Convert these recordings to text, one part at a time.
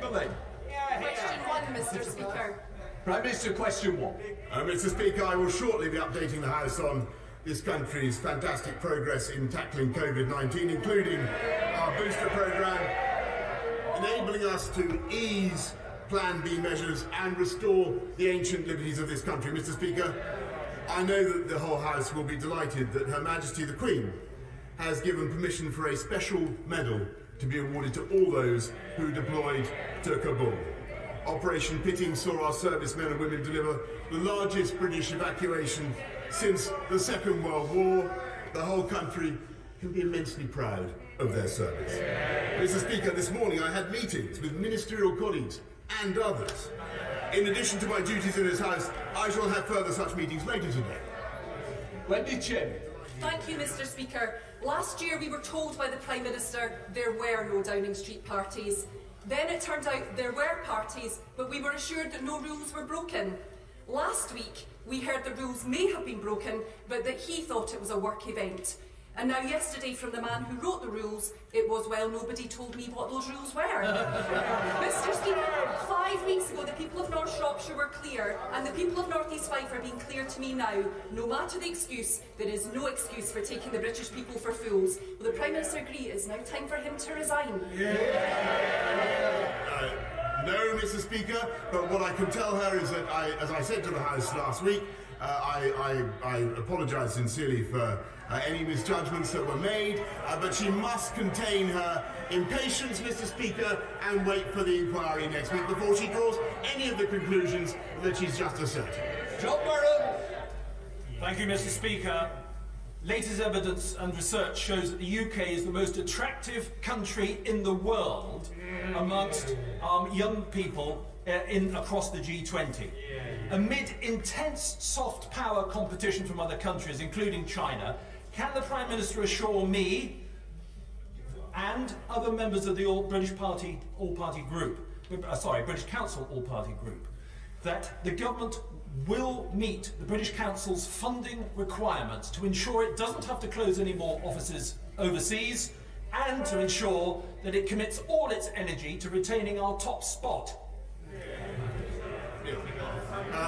respectfully. Question 1, Mr. Speaker. Prime Minister, question 1. Mr. Speaker, I will shortly be updating the House on this country's fantastic progress in tackling COVID-19, including our booster programme, enabling us to ease Plan B measures and restore the ancient liberties of this country. Mr. Speaker, I know that the whole House will be delighted that Her Majesty the Queen has given permission for a special medal to be awarded to all those who deployed to Kabul. Operation Pitting saw our servicemen and women deliver the largest British evacuation since the Second World War. The whole country can be immensely proud of their service. Mr. Speaker, this morning I had meetings with ministerial colleagues and others. In addition to my duties in this House, I shall have further such meetings later today. Wendy Chin. Thank you, Mr. Speaker. Last year we were told by the Prime Minister there were no Downing Street parties. Then it turned out there were parties, but we were assured that no rules were broken. Last week we heard the rules may have been broken, but that he thought it was a work event. And now yesterday from the man who wrote the rules, it was, well, nobody told me what those rules were. Mr. Speaker, 5 weeks ago the people of North Shropshire were clear, and the people of North East Fife are being clear to me now. No matter the excuse, there is no excuse for taking the British people for fools. Will the Prime Minister agree it is now time for him to resign? No, Mr. Speaker, but what I can tell her is that as I said to the House last week, I apologise sincerely for any misjudgments that were made, but she must contain her impatience, Mr. Speaker, and wait for the inquiry next week before she draws any of the conclusions that she's just asserted. John Murren. Thank you, Mr. Speaker. Latest evidence and research shows that the UK is the most attractive country in the world amongst young people across the G20. Amid intense soft power competition from other countries, including China, can the Prime Minister assure me and other members of the British Council All-Party Group that the government will meet the British Council's funding requirements to ensure it doesn't have to close any more offices overseas, and to ensure that it commits all its energy to retaining our top spot?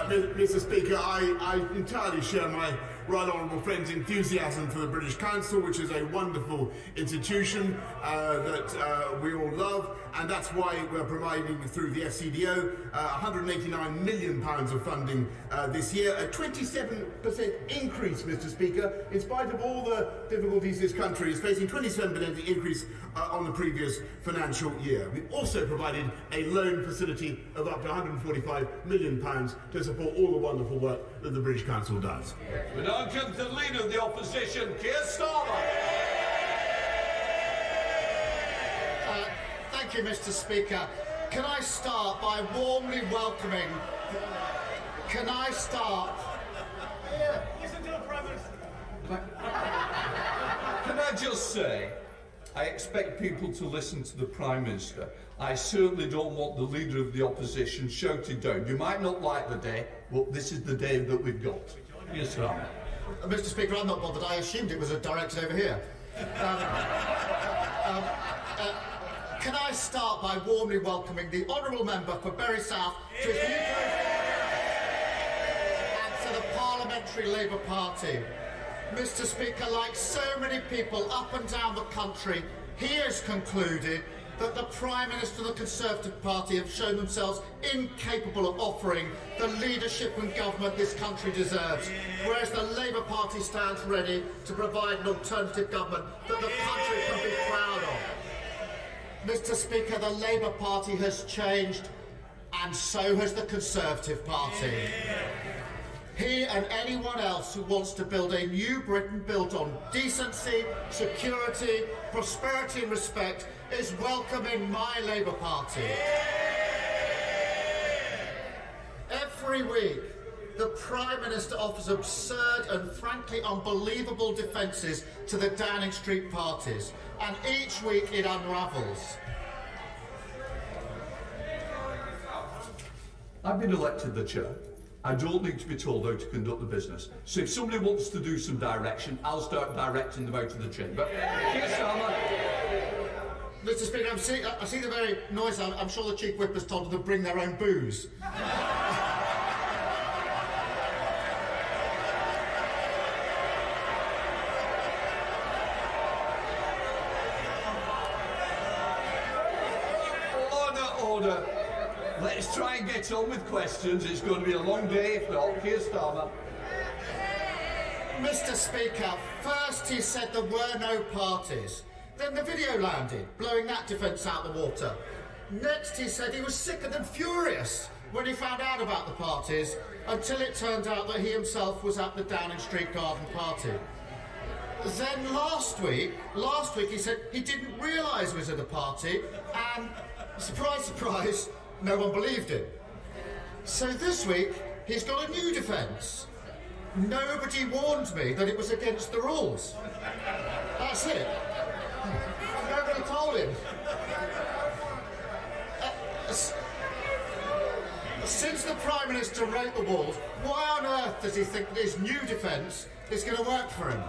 Mr. Speaker, I entirely share my right honourable friend's enthusiasm for the British Council, which is a wonderful institution that we all love, and that's why we're providing through the FCDO £189 million of funding this year, a 27% increase, Mr. Speaker, in spite of all the difficulties this country is facing, 27% increase on the previous financial year. We've also provided a loan facility of up to £145 million to support all the wonderful work that the British Council does. We now come to the Leader of the Opposition, Keir Starmer. Thank you, Mr. Speaker. Can I start by warmly welcoming... Can I start... Listen to the Prime Minister. Can I just say, I expect people to listen to the Prime Minister. I certainly don't want the Leader of the Opposition shouting down. You might not like the day, but this is the day that we've got. Yes, sir. Mr. Speaker, I'm not bothered. I assumed it was directed over here. Can I start by warmly welcoming the Honourable Member for Bury South to his new post and to the Parliamentary Labour Party. Mr. Speaker, like so many people up and down the country, he has concluded that the Prime Minister and the Conservative Party have shown themselves incapable of offering the leadership and government this country deserves, whereas the Labour Party stands ready to provide an alternative government that the country can be proud of. Mr. Speaker, the Labour Party has changed, and so has the Conservative Party. He and anyone else who wants to build a new Britain built on decency, security, prosperity and respect is welcome in my Labour Party. Every week, the Prime Minister offers absurd and frankly unbelievable defences to the Downing Street parties, and each week it unravels. I've been elected the chair. I don't need to be told how to conduct the business. So if somebody wants to do some direction, I'll start directing them out of the chamber. Keir Starmer. Mr. Speaker, I see the very noise. I'm sure the Chief Whip has told them to bring their own booze. Order. Let's try and get on with questions. It's going to be a long day if not. Keir Starmer. Mr. Speaker, first he said there were no parties. Then the video landed, blowing that defence out the water. Next he said he was sicker than furious when he found out about the parties, until it turned out that he himself was at the Downing Street garden party. Then last week he said he didn't realise he was at a party, and surprise, surprise, no one believed him. So this week, he's got a new defence. Nobody warned me that it was against the rules. That's it. Nobody told him. Since the Prime Minister wrote the rules, why on earth does he think this new defence is going to work for him?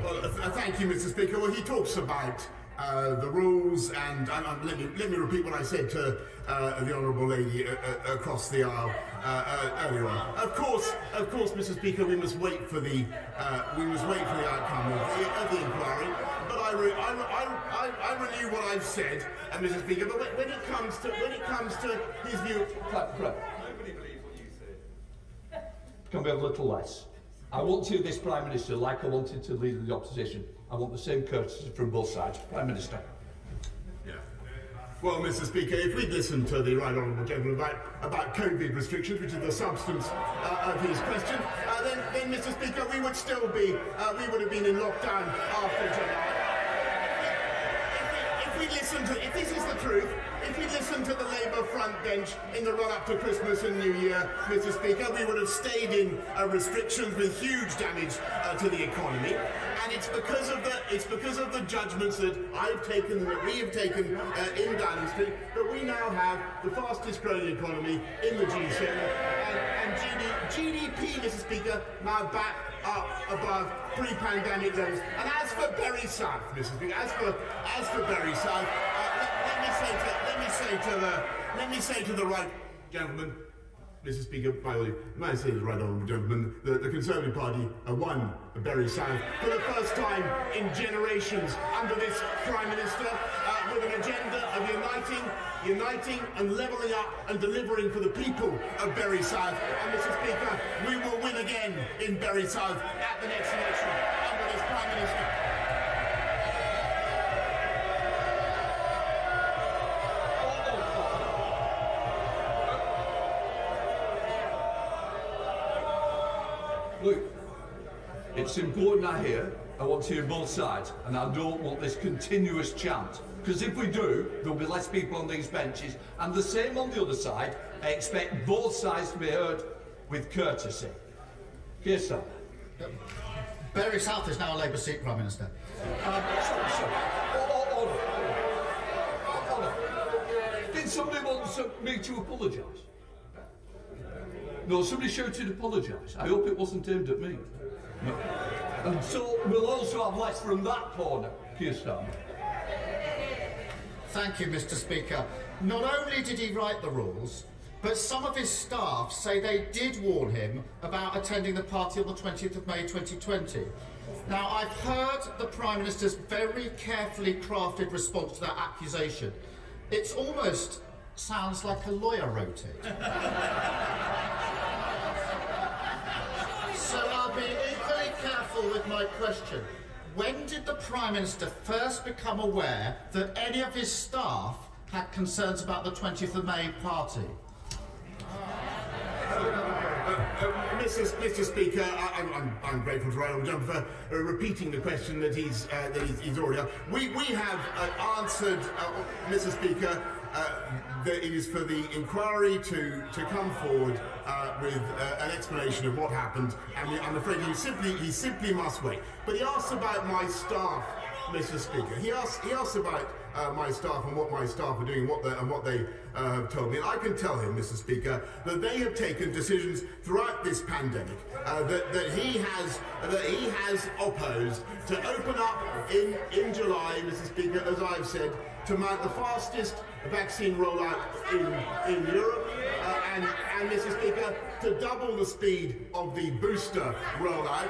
Well, thank you, Mr. Speaker. Well, he talks about the rules, and let me repeat what I said to the honourable lady across the aisle earlier on. Of course, Mr. Speaker, we must wait for the outcome of the inquiry. But I renew what I've said, Mr. Speaker. But when it comes to his view, Nobody believes what you say. Can we have a little less? I want to this Prime Minister like I wanted to leader of the opposition. I want the same courtesy from both sides. Prime Minister. Yeah. Well, Mr. Speaker, if we'd listened to the right honourable gentleman about COVID restrictions, which is the substance of his question, then Mr. Speaker, we would still be, we would have been in lockdown after July. If this is the truth, if we listened to the Labour front bench in the run-up to Christmas and New Year, Mr. Speaker, we would have stayed in restrictions with huge damage to the economy. And it's because of the judgments that I've taken, that we have taken in Downing Street, that we now have the fastest growing economy in the G7, and GDP, Mr. Speaker, now back up above pre-pandemic levels. And as for Bury South, Mr. Speaker, as for Bury South, let me say to the right gentleman, Mr. Speaker, by the way, may I say to the right honourable gentleman, the Conservative Party won Bury South for the first time in generations under this Prime Minister, with an agenda of uniting and levelling up and delivering for the people of Bury South. And Mr. Speaker, we will win again in Bury South at the next election under this Prime Minister. Look, it's important I want to hear both sides, and I don't want this continuous chant, because if we do, there'll be less people on these benches, and the same on the other side. I expect both sides to be heard with courtesy. Keir Starmer. Bury South is now a Labour seat, Prime Minister. Sorry. Order. Did somebody want me to apologise? No, somebody shouted apologise. I hope it wasn't aimed at me. No. And so we'll also have less from that corner, Keir Starmer. Thank you, Mr. Speaker. Not only did he write the rules, but some of his staff say they did warn him about attending the party on the 20th of May 2020. Now, I've heard the Prime Minister's very carefully crafted response to that accusation. It almost sounds like a lawyer wrote it. So I'll be equally careful with my question. When did the Prime Minister first become aware that any of his staff had concerns about the 20th of May party? Mr. Speaker, I'm grateful to Ronald Jump for repeating the question that he's already asked. We have answered, Mr. Speaker, that it is for the inquiry to come forward with an explanation of what happened, and I'm afraid he simply must wait. But he asked about my staff, Mr. Speaker. He asked about my staff and what my staff are doing and what they have told me. And I can tell him, Mr. Speaker, that they have taken decisions throughout this pandemic that he has opposed to open up in July, Mr. Speaker, as I've said, to mount the fastest vaccine rollout in Europe, and Mr. Speaker, to double the speed of the booster rollout,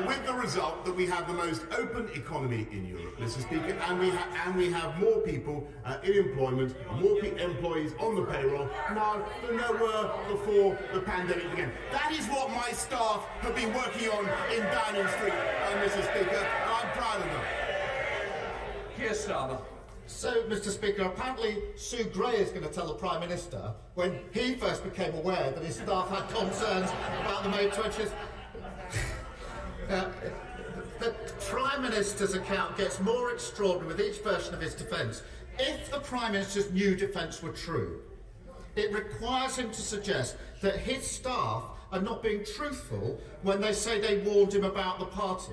with the result that we have the most open economy in Europe, Mr. Speaker, and we have more people in employment, more employees on the payroll now than there were before the pandemic began. That is what my staff have been working on in Downing Street, Mr. Speaker, and I'm proud of them. Keir Starmer. So, Mr. Speaker, apparently Sue Gray is going to tell the Prime Minister when he first became aware that his staff had concerns about the May 20th. The Prime Minister's account gets more extraordinary with each version of his defence. If the Prime Minister's new defence were true, it requires him to suggest that his staff are not being truthful when they say they warned him about the party.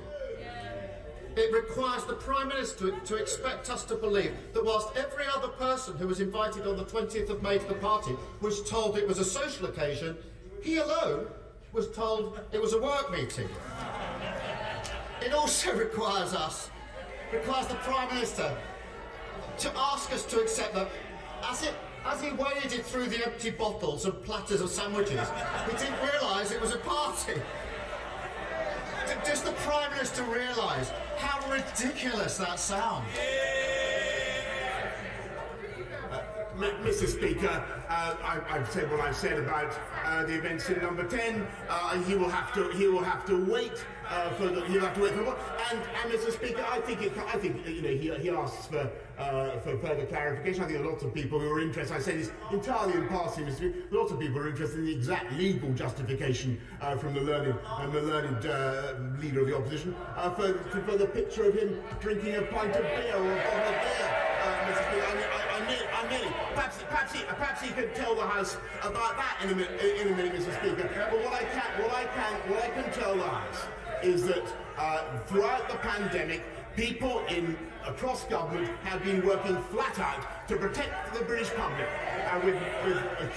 It requires the Prime Minister to expect us to believe that whilst every other person who was invited on the 20th of May to the party was told it was a social occasion, he alone was told it was a work meeting. It also requires the Prime Minister to ask us to accept that as he waded through the empty bottles and platters of sandwiches, he didn't realise it was a party. Does the Prime Minister realise how ridiculous that sounds? Mr. Speaker, I've said what I've said about the events in Number 10. He will have to wait for what? And Mr. Speaker, I think he asks for further clarification. I think there are lots of people who are interested. I say this entirely in passing, Mr. Speaker. Lots of people are interested in the exact legal justification from the learned leader of the opposition for the picture of him drinking a pint of beer or a bottle of beer, Mr. Speaker. Perhaps he could tell the House about that in a minute, Mr. Speaker. But what I can tell the House is that throughout the pandemic, people across government have been working flat out to protect the British public with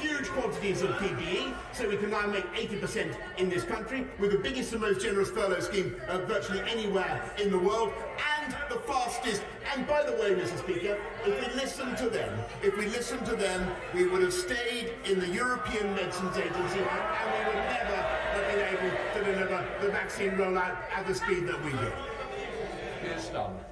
huge quantities of PPE, so we can now make 80% in this country, with the biggest and most generous furlough scheme virtually anywhere in the world, and the fastest. And by the way, Mr. Speaker, if we listened to them, we would have stayed in the European Medicines Agency, and we would never have been able to deliver the vaccine rollout at the speed that we did. Keir Starmer.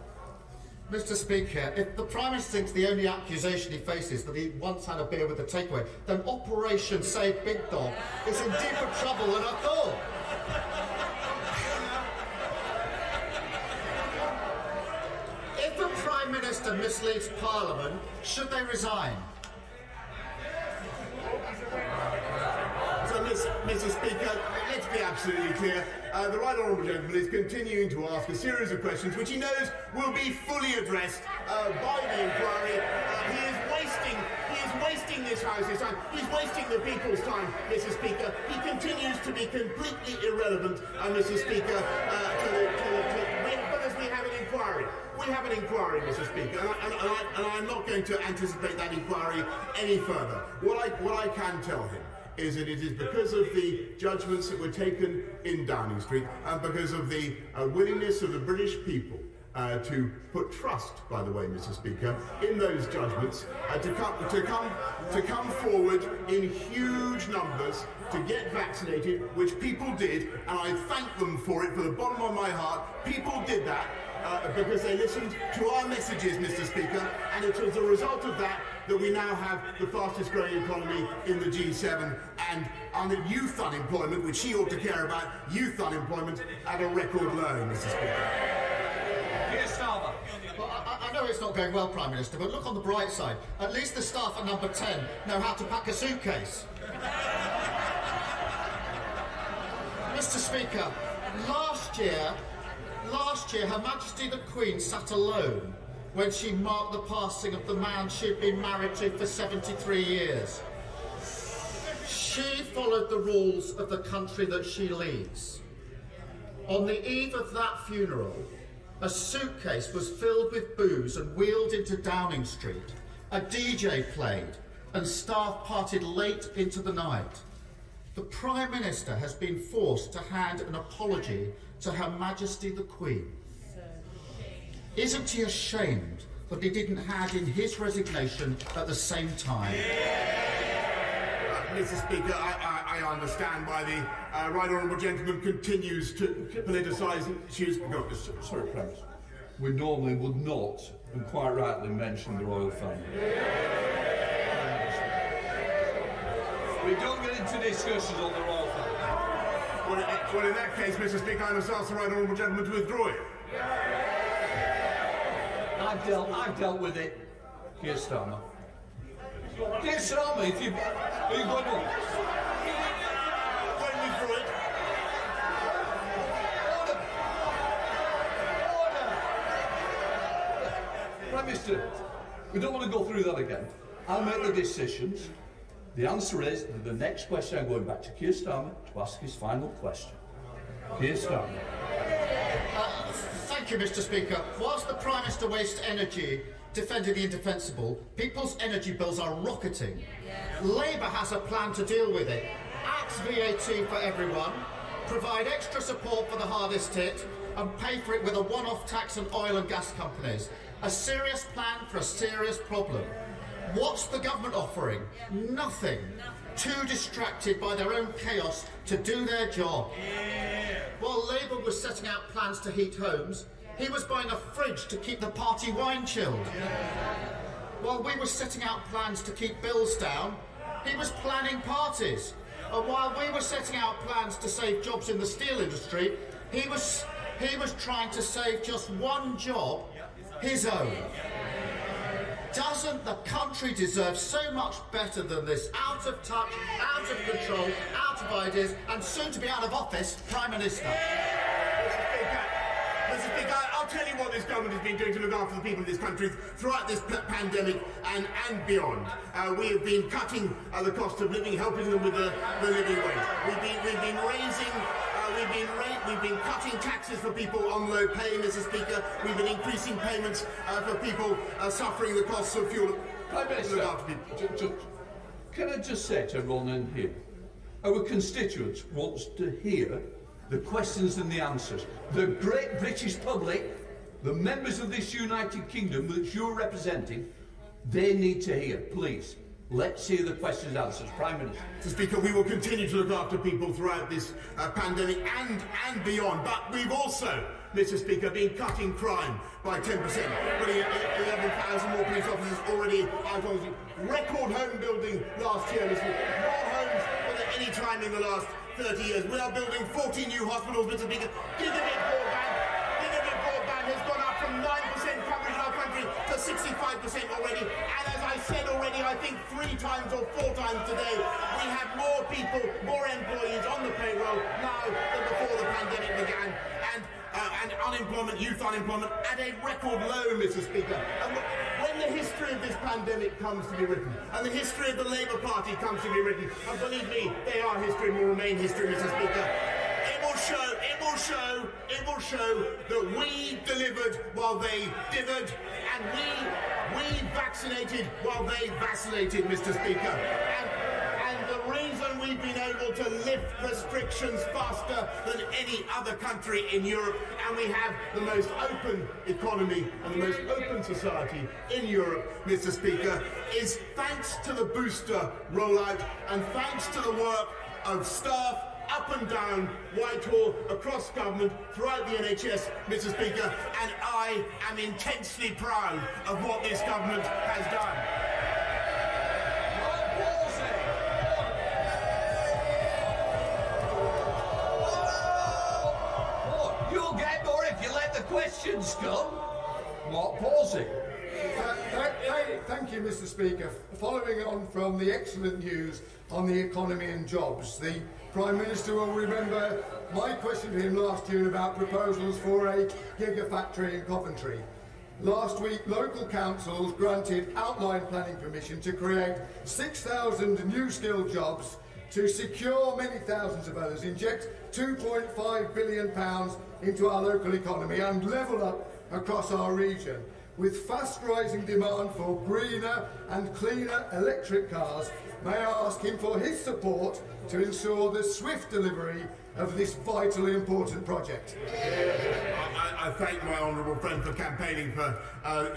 Mr. Speaker, if the Prime Minister thinks the only accusation he faces that he once had a beer with the takeaway, then Operation Save Big Dog is in deeper trouble than I thought. If a Prime Minister misleads Parliament, should they resign? So, Mr. Speaker, let's be absolutely clear. The Right Honourable Gentleman is continuing to ask a series of questions which he knows will be fully addressed by the inquiry. He is wasting this House's time. He's wasting the people's time, Mr. Speaker. He continues to be completely irrelevant, Mr. Speaker, because we have an inquiry. We have an inquiry, Mr. Speaker, and I'm not going to anticipate that inquiry any further. What I can tell him is that it is because of the judgments that were taken in Downing Street and because of the willingness of the British people to put trust, by the way, Mr. Speaker, in those judgments, to come forward in huge numbers to get vaccinated, which people did, and I thank them for it from the bottom of my heart. People did that because they listened to our messages, Mr. Speaker, and it was a result of that that we now have the fastest growing economy in the G7, and youth unemployment, which he ought to care about, youth unemployment at a record low, Mr. Speaker. Keir Starmer. Well, I know it's not going well, Prime Minister, but look on the bright side. At least the staff at Number 10 know how to pack a suitcase. Mr. Speaker, last year, Her Majesty the Queen sat alone when she marked the passing of the man she'd been married to for 73 years. She followed the rules of the country that she leads. On the eve of that funeral, a suitcase was filled with booze and wheeled into Downing Street, a DJ played, and staff partied late into the night. The Prime Minister has been forced to hand an apology to Her Majesty the Queen. Isn't he ashamed that he didn't hand in his resignation at the same time? Mr. Speaker, I understand why the right honourable gentleman continues to politicise issues. No, Sorry, Prime Minister. We normally would not, and quite rightly, mention the royal family. We don't get into discussions on the royal family. Well, in that case, Mr. Speaker, I must ask the right honourable gentleman to withdraw it. I've dealt with it. Keir Starmer. Keir Starmer, if you... Are you going to... Don't withdraw it. Order! Prime Minister, we don't want to go through that again. I'll make the decisions. The answer is that the next question I'm going back to Keir Starmer to ask his final question. Keir Starmer. Thank you, Mr. Speaker. Whilst the Prime Minister wastes energy defending the indefensible, people's energy bills are rocketing. Labour has a plan to deal with it. Axe VAT for everyone, provide extra support for the hardest hit, and pay for it with a one-off tax on oil and gas companies. A serious plan for a serious problem. What's the government offering? Nothing. Too distracted by their own chaos to do their job. While Labour was setting out plans to heat homes, he was buying a fridge to keep the party wine chilled. While we were setting out plans to keep bills down, he was planning parties. And while we were setting out plans to save jobs in the steel industry, he was trying to save just one job, his own. Doesn't the country deserve so much better than this out of touch, out of control, out of ideas, and soon to be out of office Prime Minister? Mr. Speaker, I'll tell you what this government has been doing to look after the people of this country throughout this pandemic and beyond. We have been cutting the cost of living, helping them with the living wage. We've been cutting taxes for people on low pay, Mr. Speaker. We've been increasing payments for people suffering the costs of fuel. Prime Minister, can I just say to everyone in here, our constituents wants to hear the questions and the answers. The great British public, the members of this United Kingdom that you're representing, they need to hear. Please, let's hear the questions and answers. Prime Minister. Mr. Speaker, we will continue to look after people throughout this pandemic and beyond. But we've also, Mr. Speaker, been cutting crime by 10%. Putting 11,000 more police officers already out on the record home building last year, Mr. Speaker. More homes than at any time in the last 30 years. We are building 40 new hospitals, Mr. Speaker. Gigabit broadband has gone up from 9% coverage in our country to 65% already. And as I said already, I think 3 times or 4 times today, we have more people, more employees on the payroll now than before the pandemic began. And unemployment, youth unemployment, at a record low, Mr. Speaker. And when the history of this pandemic comes to be written, and the history of the Labour Party comes to be written, and believe me, they are history and will remain history, Mr. Speaker, it will show that we delivered while they dithered, and we vaccinated while they vacillated, Mr. Speaker. And the reason we've been able to lift restrictions faster than any other country in Europe, and we have the most open economy and the most open society in Europe, Mr. Speaker, is thanks to the booster rollout and thanks to the work of staff up and down Whitehall, across government, throughout the NHS, Mr. Speaker, and I am intensely proud of what this government has done. You'll get more if you let the questions come. Not pausing. Thank you, Mr. Speaker. Following on from the excellent news on the economy and jobs, the Prime Minister will remember my question to him last year about proposals for a gigafactory in Coventry. Last week, local councils granted outline planning permission to create 6,000 new skilled jobs, to secure many thousands of others, inject £2.5 billion into our local economy and level up across our region. With fast rising demand for greener and cleaner electric cars, may I ask him for his support to ensure the swift delivery of this vitally important project. I thank my honourable friend for campaigning for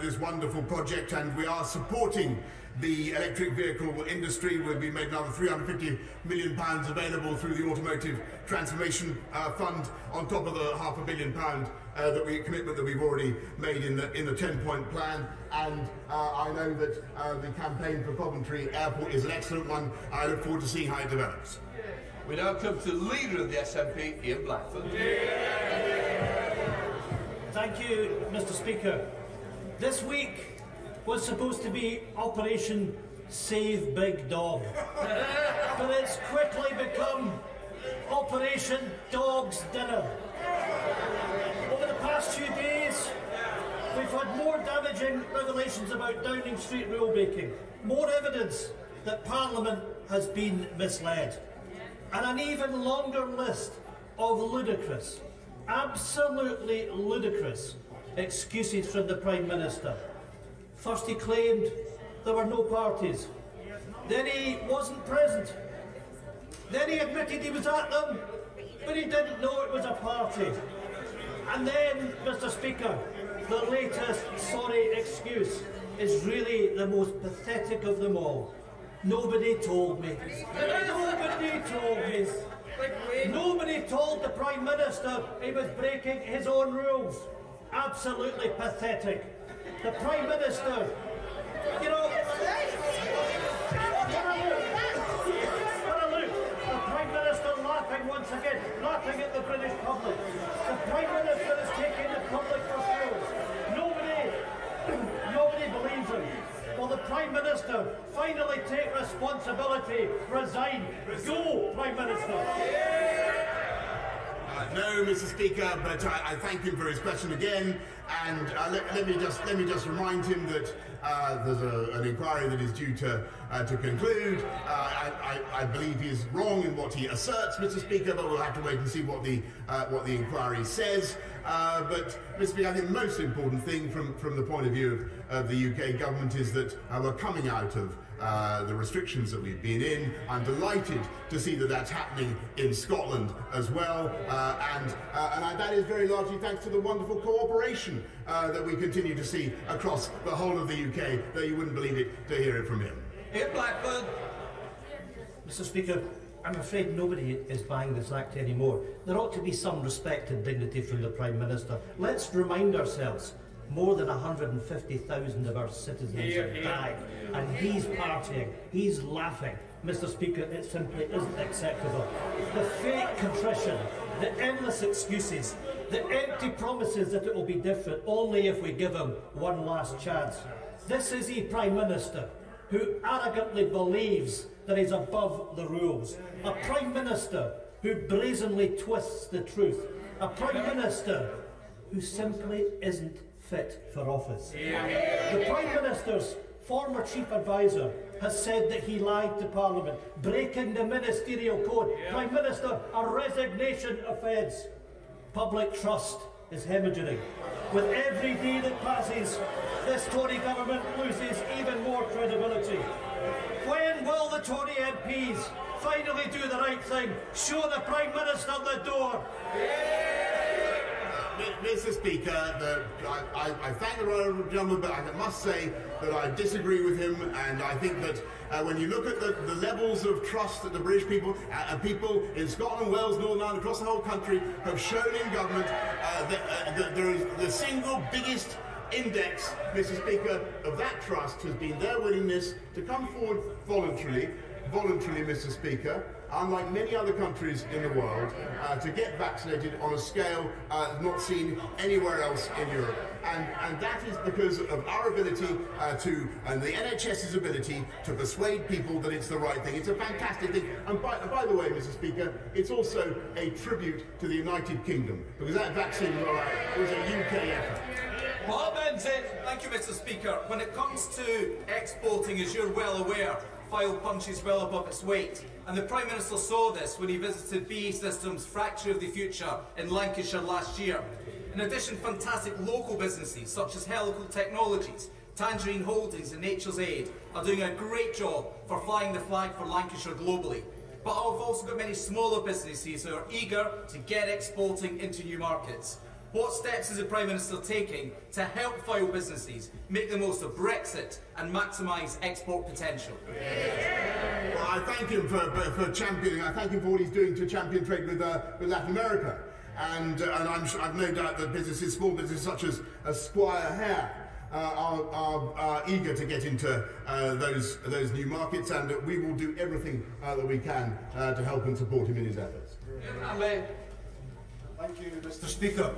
this wonderful project, and we are supporting the electric vehicle industry. We've been made another £350 million available through the Automotive Transformation Fund, on top of the £500 million commitment that we've already made in the 10-point plan. And I know that the campaign for Coventry Airport is an excellent one. I look forward to seeing how it develops. We now come to the leader of the SNP, Ian Blackford. Thank you, Mr. Speaker. This week was supposed to be Operation Save Big Dog, but it's quickly become Operation Dog's Dinner. Over the past few days, we've had more damaging revelations about Downing Street rule-making, more evidence that Parliament has been misled, and an even longer list of ludicrous, absolutely ludicrous excuses from the Prime Minister. First he claimed there were no parties, then he wasn't present, then he admitted he was at them, but he didn't know it was a party. And then, Mr. Speaker, the latest sorry excuse is really the most pathetic of them all. Nobody told me. Nobody told me. Nobody told the Prime Minister he was breaking his own rules. Absolutely pathetic. The Prime Minister, you know, what a look. The Prime Minister laughing once again, laughing at the British public. The Prime Minister is taking the public for fools. Nobody believes him. Will the Prime Minister finally take responsibility? Resign. Go, Prime Minister. No, Mr. Speaker, but I thank him for his question again, and let me just remind him that there's an inquiry that is due to conclude. I believe he is wrong in what he asserts, Mr. Speaker, but we'll have to wait and see what the inquiry says. But, Mr. Speaker, I think the most important thing from the point of view of the UK government is that we're coming out of the restrictions that we've been in. I'm delighted to see that that's happening in Scotland as well, and that is very largely thanks to the wonderful cooperation that we continue to see across the whole of the UK, though you wouldn't believe it to hear it from him. Ian Blackford. Mr. Speaker, I'm afraid nobody is buying this act anymore. There ought to be some respect and dignity from the Prime Minister. Let's remind ourselves, more than 150,000 of our citizens have died, and he's partying, he's laughing. Mr. Speaker, it simply isn't acceptable. The fake contrition, the endless excuses, the empty promises that it will be different only if we give him one last chance. This is a Prime Minister who arrogantly believes that he's above the rules. A Prime Minister who brazenly twists the truth. A Prime Minister who simply isn't fit for office. The Prime Minister's former chief advisor has said that he lied to Parliament, breaking the ministerial code. Prime Minister, a resignation offence. Public trust is hemorrhaging. With every day that passes, this Tory government loses even more credibility. When will the Tory MPs finally do the right thing? Show the Prime Minister the door. Mr. Speaker, I thank the Honourable Gentleman, but I must say that I disagree with him, and I think that when you look at the levels of trust that the British people and people in Scotland, Wales, Northern Ireland, across the whole country have shown in government, that there is the single biggest index, Mr. Speaker, of that trust has been their willingness to come forward voluntarily, Mr. Speaker, unlike many other countries in the world, to get vaccinated on a scale not seen anywhere else in Europe. And that is because of our ability and the NHS's ability to persuade people that it's the right thing. It's a fantastic thing. And by the way, Mr. Speaker, it's also a tribute to the United Kingdom, because that vaccine was a UK effort. Bob Benson. Thank you, Mr. Speaker. When it comes to exporting, as you're well aware, file punches well above its weight. And the Prime Minister saw this when he visited BAE Systems' Factory of the Future in Lancashire last year. In addition, fantastic local businesses such as Helical Technologies, Tangerine Holdings and Nature's Aid are doing a great job for flying the flag for Lancashire globally. But I've also got many smaller businesses who are eager to get exporting into new markets. What steps is the Prime Minister taking to help file businesses make the most of Brexit and maximise export potential? Well, I thank him for championing. I thank him for what he's doing to champion trade with Latin America, and I've no doubt that businesses, small businesses such as Squire Hare, are eager to get into those new markets, and we will do everything that we can to help and support him in his efforts. Thank you, Mr. Speaker.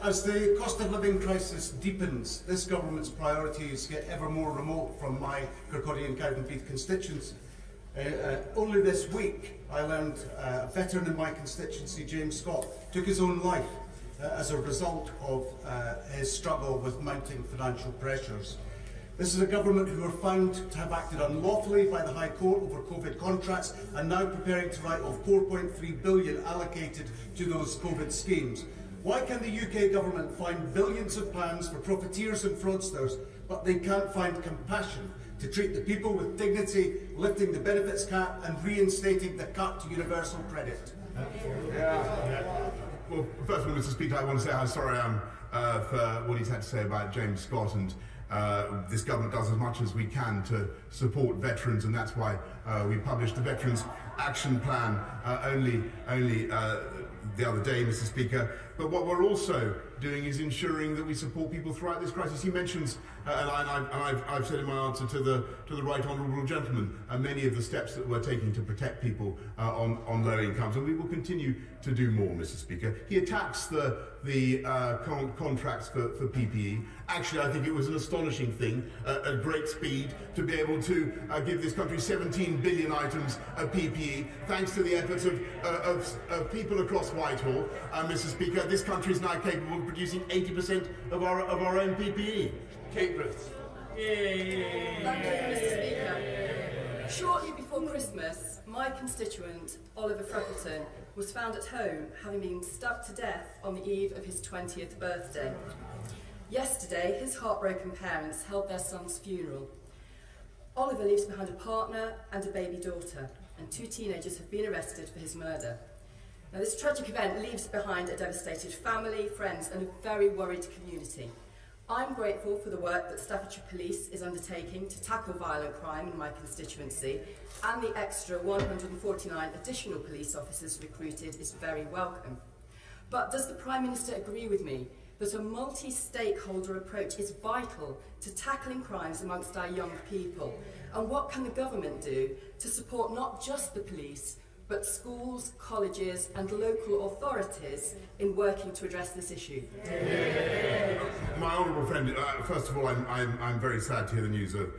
As the cost of living crisis deepens, this government's priorities get ever more remote from my Kirkcaldy and Cowdenbeath constituency. Only this week, I learned a veteran in my constituency, James Scott, took his own life as a result of his struggle with mounting financial pressures. This is a government who are found to have acted unlawfully by the High Court over COVID contracts and now preparing to write off £4.3 billion allocated to those COVID schemes. Why can the UK government find billions of pounds for profiteers and fraudsters, but they can't find compassion to treat the people with dignity, lifting the benefits cap and reinstating the cut to universal credit? Well, first of all, Mr. Speaker, I want to say how sorry I am for what he's had to say about James Scott, and this government does as much as we can to support veterans, and that's why we published the Veterans Action Plan only the other day, Mr. Speaker. But what we're also doing is ensuring that we support people throughout this crisis. He mentions, and I've said in my answer to the right honourable gentleman, many of the steps that we're taking to protect people on low incomes, and we will continue to do more, Mr. Speaker. He attacks the contracts for PPE. Actually, I think it was an astonishing thing at great speed to be able to give this country 17 billion items of PPE, thanks to the efforts of people across Whitehall. Mr. Speaker, this country is now capable of producing 80% of our own PPE. Kate Ruth. Thank you, Mr. Speaker. Shortly before Christmas, my constituent, Oliver Freckleton, was found at home having been stuck to death on the eve of his 20th birthday. Yesterday, his heartbroken parents held their son's funeral. Oliver leaves behind a partner and a baby daughter, and 2 teenagers have been arrested for his murder. Now, this tragic event leaves behind a devastated family, friends, and a very worried community. I'm grateful for the work that Staffordshire Police is undertaking to tackle violent crime in my constituency, and the extra 149 additional police officers recruited is very welcome. But does the Prime Minister agree with me that a multi-stakeholder approach is vital to tackling crimes amongst our young people? And what can the government do to support not just the police, but schools, colleges and local authorities in working to address this issue? My honourable friend, first of all, I'm very sad to hear the news of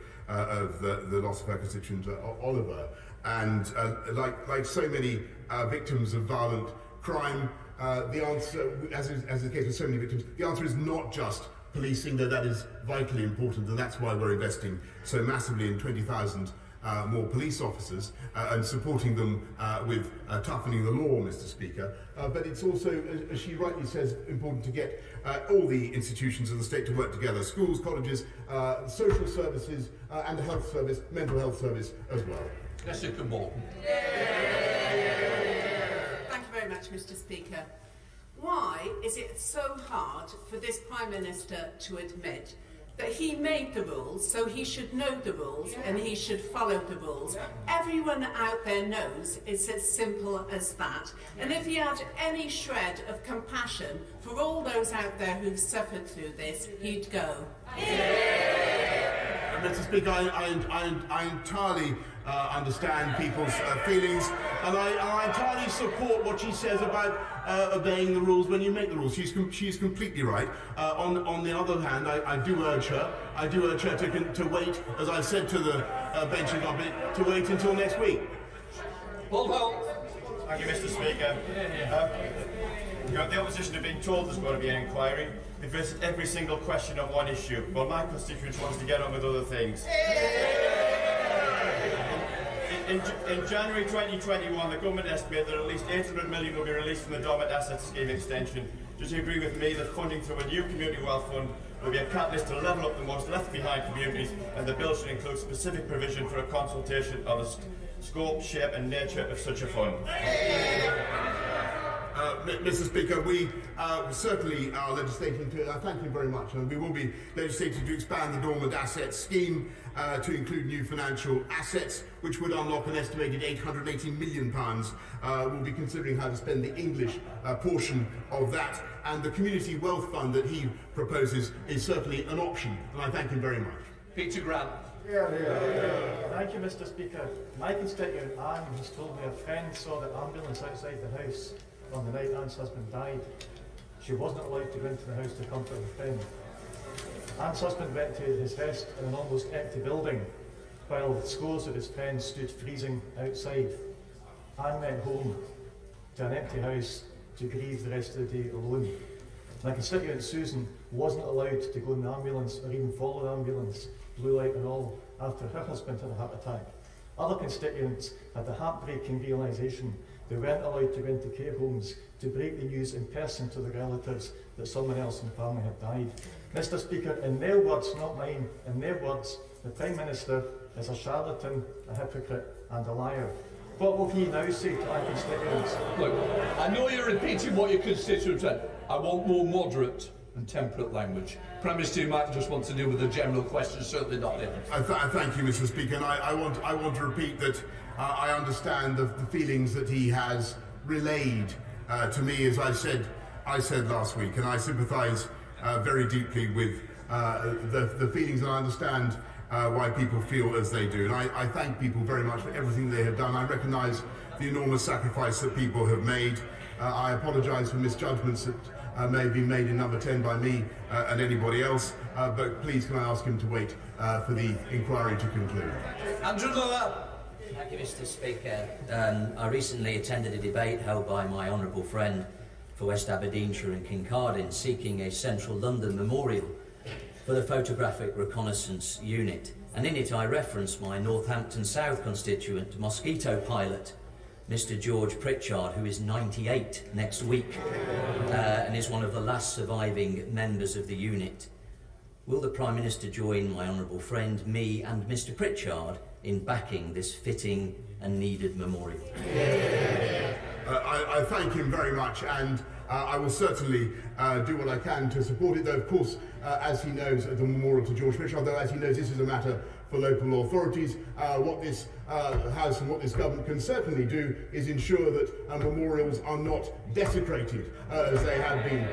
the loss of her constituent Oliver, and like so many victims of violent crime, the answer, as is the case with so many victims, the answer is not just policing, though that is vitally important, and that's why we're investing so massively in 20,000 more police officers and supporting them with toughening the law, Mr. Speaker. But it's also, as she rightly says, important to get all the institutions of the state to work together: schools, colleges, social services, and the health service, mental health service as well. Jessica Morton. Thank you very much, Mr. Speaker. Why is it so hard for this Prime Minister to admit that he made the rules, so he should know the rules and he should follow the rules? Everyone out there knows it's as simple as that. And if he had any shred of compassion for all those out there who've suffered through this, he'd go. Mr. Speaker, I entirely understand people's feelings, and I entirely support what she says about obeying the rules when you make the rules. She's completely right. On the other hand, I do urge her to wait, as I've said to the bench and company, to wait until next week. Well. Thank you, Mr. Speaker. The opposition have been told there's going to be an inquiry. They've visited every single question on one issue. Well, my constituent wants to get on with other things. In January 2021, the government estimated that at least 800 million will be released from the Dormant Assets Scheme extension does he agree with me that funding through a new community wealth fund will be a catalyst to level up the most left-behind communities, and the bill should include specific provision for a consultation on the scope, shape and nature of such a fund? Mr. Speaker, we certainly are legislating to, thank you very much, and we will be legislating to expand the dormant assets scheme to include new financial assets, which would unlock an estimated £880 million. We'll be considering how to spend the English portion of that, and the Community Wealth Fund that he proposes is certainly an option, and I thank him very much. Peter Grant. Thank you, Mr. Speaker. My constituent Anne has told me a friend saw the ambulance outside the house on the night Anne's husband died. She wasn't allowed to go into the house to comfort her friend. Anne's husband went to his rest in an almost empty building, while scores of his friends stood freezing outside. Anne went home to an empty house to grieve the rest of the day alone. My constituent Susan wasn't allowed to go in the ambulance or even follow the ambulance, blue light and all, after her husband had a heart attack. Other constituents had the heartbreaking realisation they weren't allowed to go into care homes to break the news in person to their relatives that someone else in the family had died. Mr. Speaker, in their words, not mine, in their words, the Prime Minister is a charlatan, a hypocrite and a liar. What will he now say to our constituents? Look, I know you're repeating what your constituents said. I want more moderate and temperate language. Prime Minister, you might just want to deal with the general question, certainly not him. Thank you, Mr. Speaker, and I want to repeat that I understand the feelings that he has relayed to me, as I said last week, and I sympathise very deeply with the feelings, and I understand why people feel as they do. And I thank people very much for everything they have done. I recognise the enormous sacrifice that people have made. I apologise for misjudgments that may have been made in number 10 by me and anybody else, but please can I ask him to wait for the inquiry to conclude. Andrew Lower. Thank you, Mr. Speaker. I recently attended a debate held by my honourable friend for West Aberdeenshire and Kincardine, seeking a central London memorial for the Photographic Reconnaissance Unit. And in it I referenced my Northampton South constituent, mosquito pilot, Mr. George Pritchard, who is 98 next week and is one of the last surviving members of the unit. Will the Prime Minister join my honourable friend, me and Mr. Pritchard in backing this fitting and needed memorial? I thank him very much, and I will certainly do what I can to support it, though of course, as he knows, the memorial to George Pritchard, though as he knows this is a matter for local authorities. What this House and what this government can certainly do is ensure that memorials are not desecrated as they have been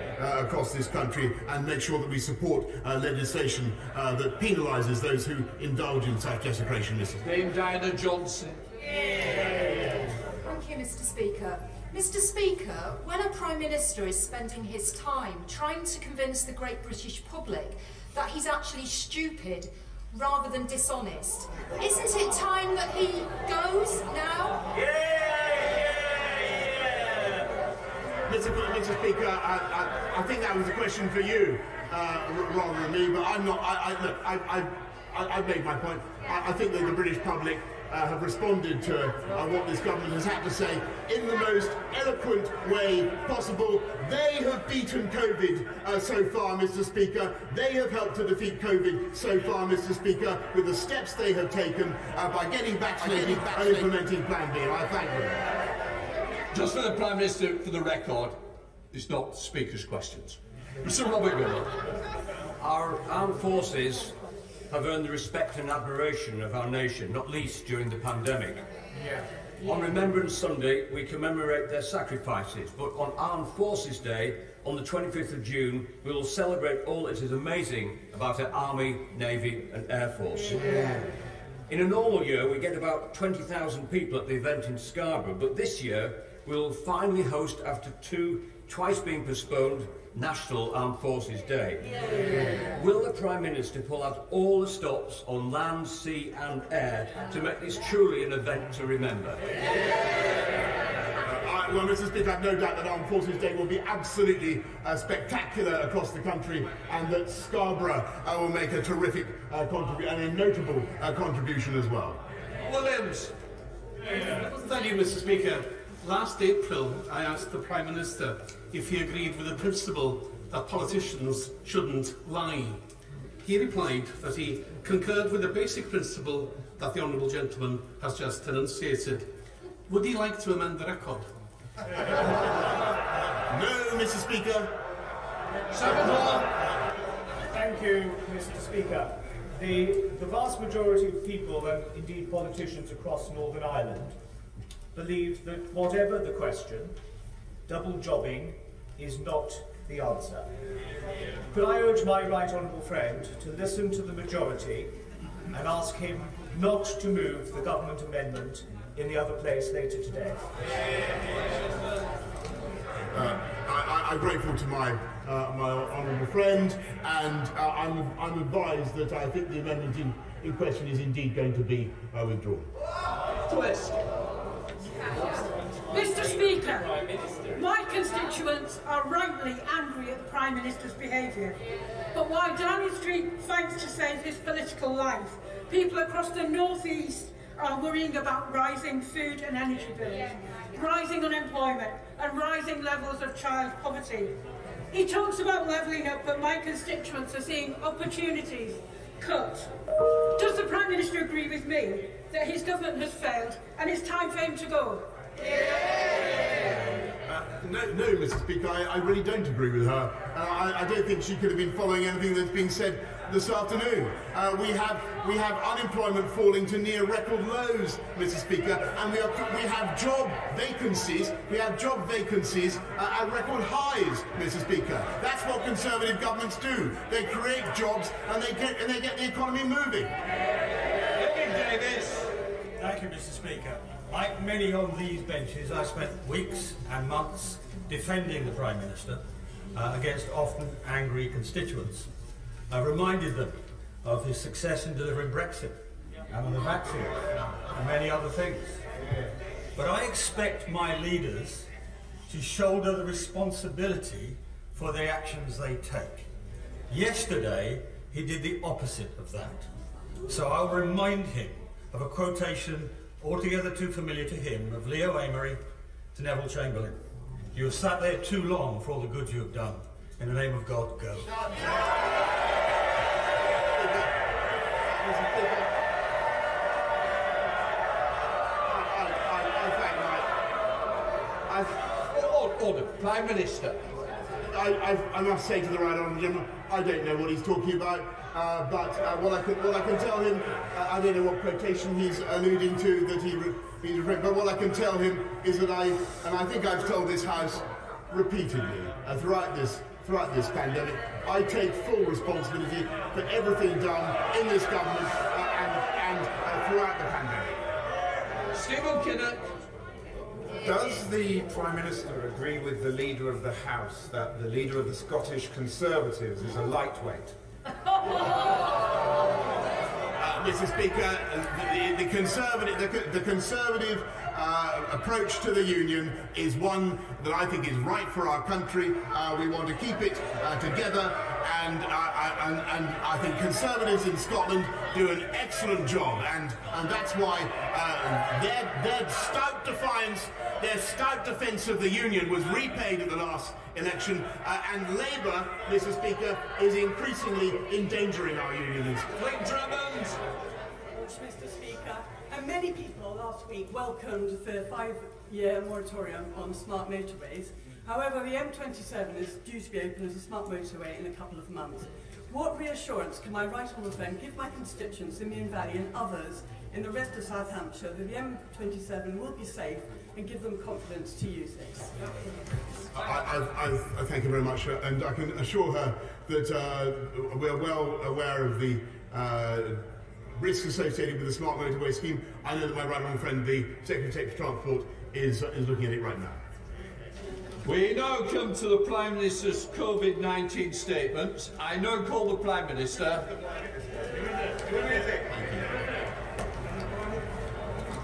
across this country, and make sure that we support legislation that penalises those who indulge in such desecration. Dame Diana Johnson. Thank you, Mr. Speaker. Mr. Speaker, when a Prime Minister is spending his time trying to convince the great British public that he's actually stupid rather than dishonest, isn't it time that he goes now? Mr. Speaker, I think that was a question for you rather than me, but I'm not. I've made my point. I think that the British public have responded to what this government has had to say in the most eloquent way possible. They have beaten COVID so far, Mr. Speaker. They have helped to defeat COVID so far, Mr. Speaker, with the steps they have taken by getting vaccinated and implementing Plan B. And I thank them. Just for the Prime Minister, for the record, it's not the Speaker's questions. Mr. Robert Goodall. Our armed forces have earned the respect and admiration of our nation, not least during the pandemic. On Remembrance Sunday, we commemorate their sacrifices, but on Armed Forces Day, on the 25th of June, we will celebrate all that is amazing about our Army, Navy and Air Force. In a normal year, we get about 20,000 people at the event in Scarborough, but this year, we'll finally host, after twice being postponed, National Armed Forces Day. Will the Prime Minister pull out all the stops on land, sea and air to make this truly an event to remember? Well, Mr. Speaker, I have no doubt that Armed Forces Day will be absolutely spectacular across the country, and that Scarborough will make a terrific and a notable contribution as well. Williams. Thank you, Mr. Speaker. Last April, I asked the Prime Minister if he agreed with the principle that politicians shouldn't lie. He replied that he concurred with the basic principle that the Honourable Gentleman has just enunciated. Would he like to amend the record? No, Mr. Speaker. Thank you, Mr. Speaker. The vast majority of people, and indeed politicians across Northern Ireland, believe that whatever the question, double jobbing is not the answer. Could I urge my right honourable friend to listen to the majority and ask him not to move the government amendment in the other place later today? I'm grateful to my honourable friend, and I'm advised that I think the amendment in question is indeed going to be withdrawn. Twist. Mr. Speaker, my constituents are rightly angry at the Prime Minister's behaviour. But while Downing Street fights to save his political life, people across the North East are worrying about rising food and energy bills, rising unemployment and rising levels of child poverty. He talks about levelling up, but my constituents are seeing opportunities cut. Does the Prime Minister agree with me that his government has failed and it's time for him to go? No, Mr. Speaker, I really don't agree with her. I don't think she could have been following anything that's being said this afternoon. We have unemployment falling to near record lows, Mr. Speaker, and we have job vacancies. We have job vacancies at record highs, Mr. Speaker. That's what Conservative governments do. They create jobs and they get the economy moving. Davis. Thank you, Mr. Speaker. Like many on these benches, I spent weeks and months defending the Prime Minister against often angry constituents. I reminded them of his success in delivering Brexit and on the vaccine and many other things. But I expect my leaders to shoulder the responsibility for the actions they take. Yesterday, he did the opposite of that. So I'll remind him of a quotation altogether too familiar to him of Leo Amery to Neville Chamberlain. You have sat there too long for all the good you have done. In the name of God, go. Order. Prime Minister. I must say to the right honourable gentleman, I don't know what he's talking about, but what I can tell him, I don't know what quotation he's alluding to that he's referring, but what I can tell him is that I think I've told this House repeatedly throughout this pandemic, I take full responsibility for everything done in this government and throughout the pandemic. Stephen Kinnock. Does the Prime Minister agree with the Leader of the House that the Leader of the Scottish Conservatives is a lightweight? Mr. Speaker, the Conservative approach to the Union is one that I think is right for our country. We want to keep it together, and I think Conservatives in Scotland do an excellent job, and that's why their stout defiance, their stout defence of the Union was repaid at the last election, and Labour, Mr. Speaker, is increasingly endangering our unions. Clayton Drummond. Mr. Speaker, and many people last week welcomed the 5-year moratorium on smart motorways. However, the M27 is due to be open as a smart motorway in a couple of months. What reassurance can my right honourable friend give my constituents in Meon Valley and others in the rest of South Hampshire that the M27 will be safe and give them confidence to use this? I thank you very much, and I can assure her that we're well aware of the risks associated with the smart motorway scheme. I know that my right honourable friend, the Secretary of Transport, is looking at it right now. We now come to the Prime Minister's COVID-19 statement. I now call the Prime Minister.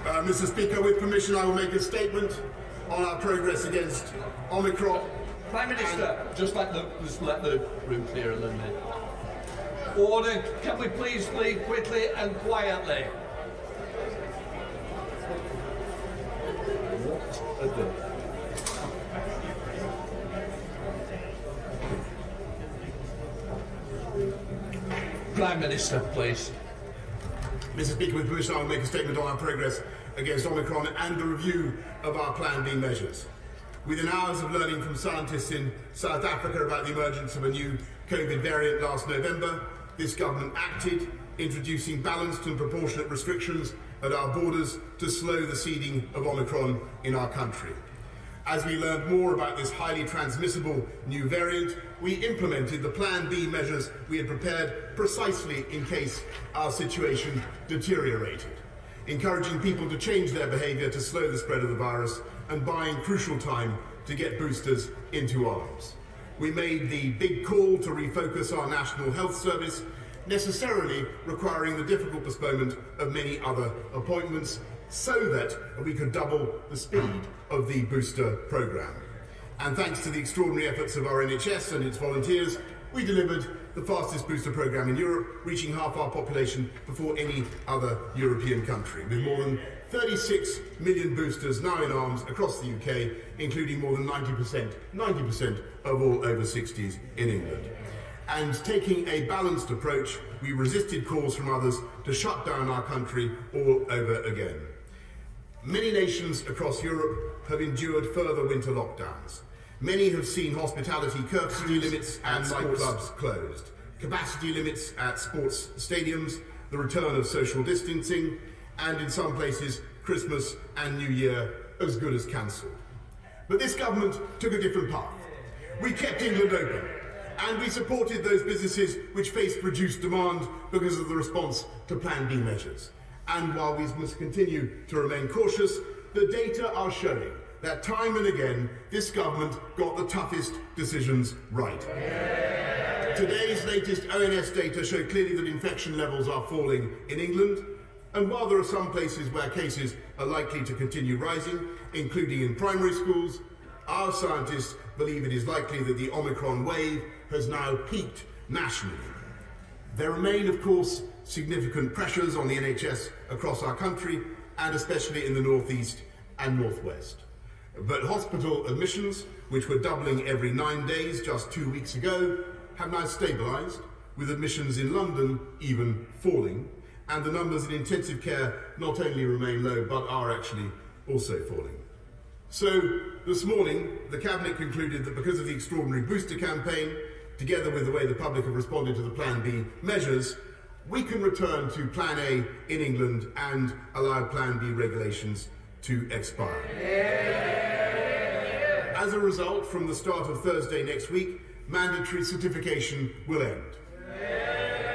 Mr. Speaker, with permission, I will make a statement on our progress against Omicron. Prime Minister, just let the room clear a little bit. Order, can we please leave quickly and quietly? Prime Minister, please. Mr. Speaker, with permission, I will make a statement on our progress against Omicron and the review of our Plan B measures. Within hours of learning from scientists in South Africa about the emergence of a new COVID variant last November, this government acted, introducing balanced and proportionate restrictions at our borders to slow the seeding of Omicron in our country. As we learned more about this highly transmissible new variant, we implemented the Plan B measures we had prepared precisely in case our situation deteriorated, encouraging people to change their behaviour to slow the spread of the virus and buying crucial time to get boosters into arms. We made the big call to refocus our National Health Service, necessarily requiring the difficult postponement of many other appointments so that we could double the speed of the booster programme. And thanks to the extraordinary efforts of our NHS and its volunteers, we delivered the fastest booster programme in Europe, reaching half our population before any other European country, with more than 36 million boosters now in arms across the UK, including more than 90% of all over 60s in England. And taking a balanced approach, we resisted calls from others to shut down our country all over again. Many nations across Europe have endured further winter lockdowns. Many have seen hospitality capacity limits and nightclubs closed, capacity limits at sports stadiums, the return of social distancing, and in some places, Christmas and New Year as good as cancelled. But this government took a different path. We kept England open, and we supported those businesses which faced reduced demand because of the response to Plan B measures. And while we must continue to remain cautious, the data are showing that time and again, this government got the toughest decisions right. Today's latest ONS data show clearly that infection levels are falling in England, and while there are some places where cases are likely to continue rising, including in primary schools, our scientists believe it is likely that the Omicron wave has now peaked nationally. There remain, of course, significant pressures on the NHS across our country, and especially in the North East and North West. But hospital admissions, which were doubling every 9 days just 2 weeks ago, have now stabilised, with admissions in London even falling, and the numbers in intensive care not only remain low, but are actually also falling. So, this morning, the Cabinet concluded that because of the extraordinary booster campaign, together with the way the public have responded to the Plan B measures, we can return to Plan A in England and allow Plan B regulations to expire. As a result, from the start of Thursday next week, mandatory certification will end.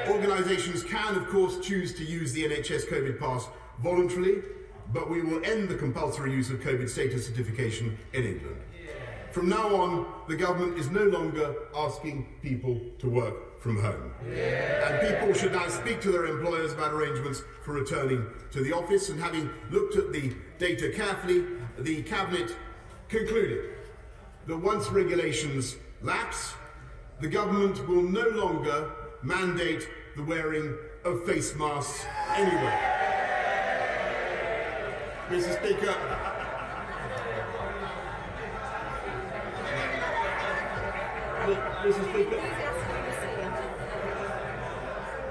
Organisations can, of course, choose to use the NHS COVID Pass voluntarily, but we will end the compulsory use of COVID status certification in England. From now on, the government is no longer asking people to work from home. And people should now speak to their employers about arrangements for returning to the office. And having looked at the data carefully, the Cabinet concluded that once regulations lapse, the government will no longer mandate the wearing of face masks anywhere. Mr. Speaker,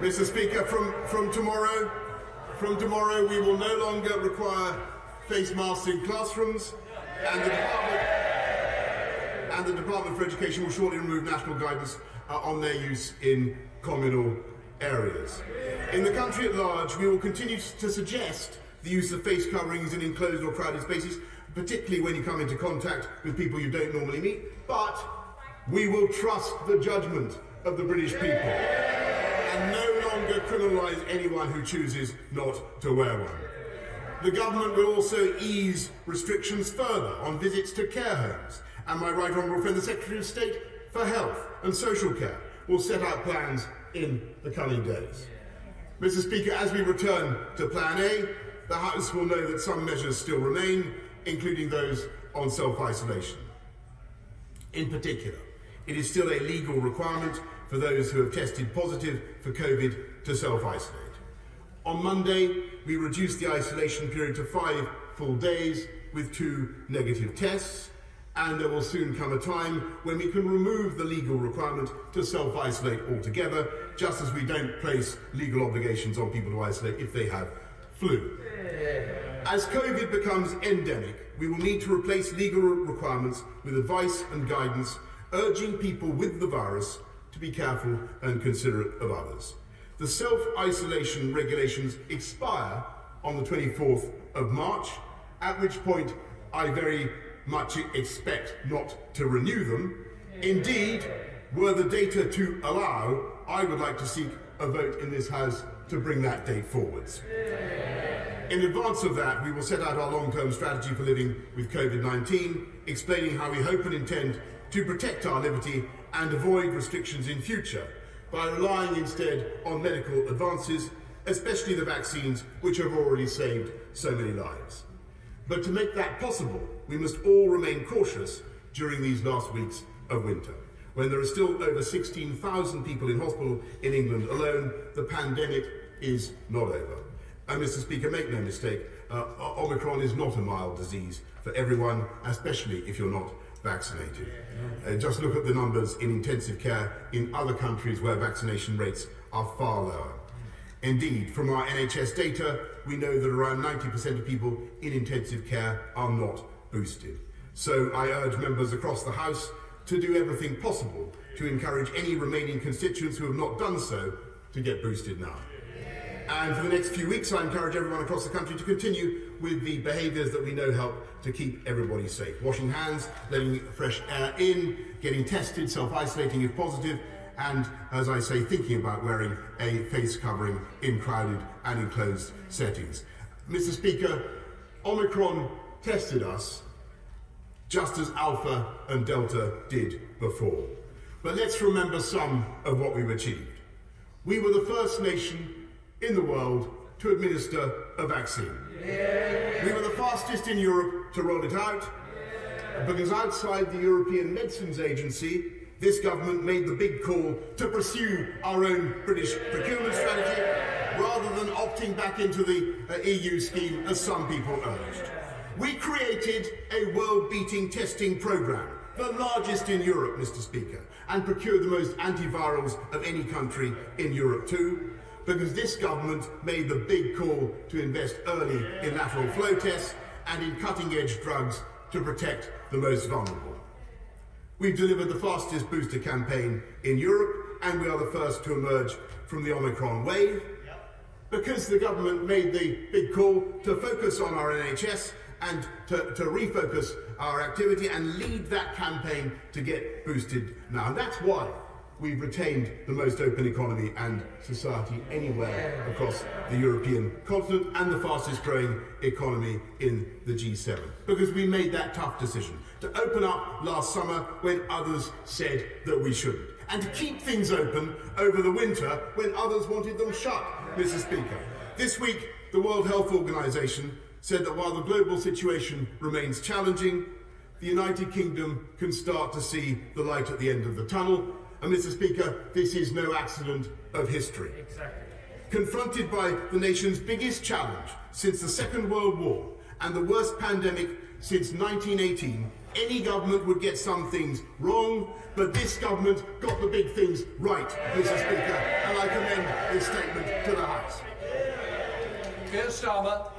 Mr. Speaker, from tomorrow we will no longer require face masks in classrooms, and the Department for Education will shortly remove national guidance on their use in communal areas. In the country at large, we will continue to suggest the use of face coverings in enclosed or crowded spaces, particularly when you come into contact with people you don't normally meet, but we will trust the judgment of the British people and no longer criminalise anyone who chooses not to wear one. The government will also ease restrictions further on visits to care homes, and my right honourable friend, the Secretary of State for Health and Social Care, will set out plans in the coming days. Mr. Speaker, as we return to Plan A, the House will know that some measures still remain, including those on self-isolation. In particular, it is still a legal requirement for those who have tested positive for COVID to self-isolate. On Monday, we reduced the isolation period to 5 full days, with 2 negative tests, and there will soon come a time when we can remove the legal requirement to self-isolate altogether, just as we don't place legal obligations on people to isolate if they have flu. As COVID becomes endemic, we will need to replace legal requirements with advice and guidance, urging people with the virus to be careful and considerate of others. The self-isolation regulations expire on the 24th of March, at which point I very much expect not to renew them. Indeed, were the data to allow, I would like to seek a vote in this House to bring that date forwards. In advance of that, we will set out our long-term strategy for living with COVID-19, explaining how we hope and intend to protect our liberty and avoid restrictions in future by relying instead on medical advances, especially the vaccines, which have already saved so many lives. But to make that possible, we must all remain cautious during these last weeks of winter. When there are still over 16,000 people in hospital in England alone, the pandemic is not over. And Mr. Speaker, make no mistake, Omicron is not a mild disease for everyone, especially if you're not vaccinated. Just look at the numbers in intensive care in other countries where vaccination rates are far lower. Indeed, from our NHS data, we know that around 90% of people in intensive care are not boosted. So I urge members across the House to do everything possible to encourage any remaining constituents who have not done so to get boosted now. And for the next few weeks, I encourage everyone across the country to continue with the behaviours that we know help to keep everybody safe. Washing hands, letting fresh air in, getting tested, self-isolating if positive, and, as I say, thinking about wearing a face covering in crowded and enclosed settings. Mr. Speaker, Omicron tested us just as Alpha and Delta did before. But let's remember some of what we've achieved. We were the first nation in the world to administer a vaccine. We were the fastest in Europe to roll it out, because outside the European Medicines Agency, this government made the big call to pursue our own British procurement strategy rather than opting back into the EU scheme as some people urged. We created a world-beating testing programme, the largest in Europe, Mr. Speaker, and procured the most antivirals of any country in Europe too, because this government made the big call to invest early in lateral flow tests and in cutting-edge drugs to protect the most vulnerable. We've delivered the fastest booster campaign in Europe, and we are the first to emerge from the Omicron wave, because the government made the big call to focus on our NHS and to refocus our activity and lead that campaign to get boosted now. And that's why we've retained the most open economy and society anywhere across the European continent and the fastest growing economy in the G7. Because we made that tough decision to open up last summer when others said that we shouldn't. And to keep things open over the winter when others wanted them shut, Mr. Speaker. This week, the World Health Organization said that while the global situation remains challenging, the United Kingdom can start to see the light at the end of the tunnel. And Mr. Speaker, this is no accident of history. Exactly. Confronted by the nation's biggest challenge since the Second World War and the worst pandemic since 1918, any government would get some things wrong, but this government got the big things right, Mr. Speaker, and I commend this statement to the House. Keir Starmer.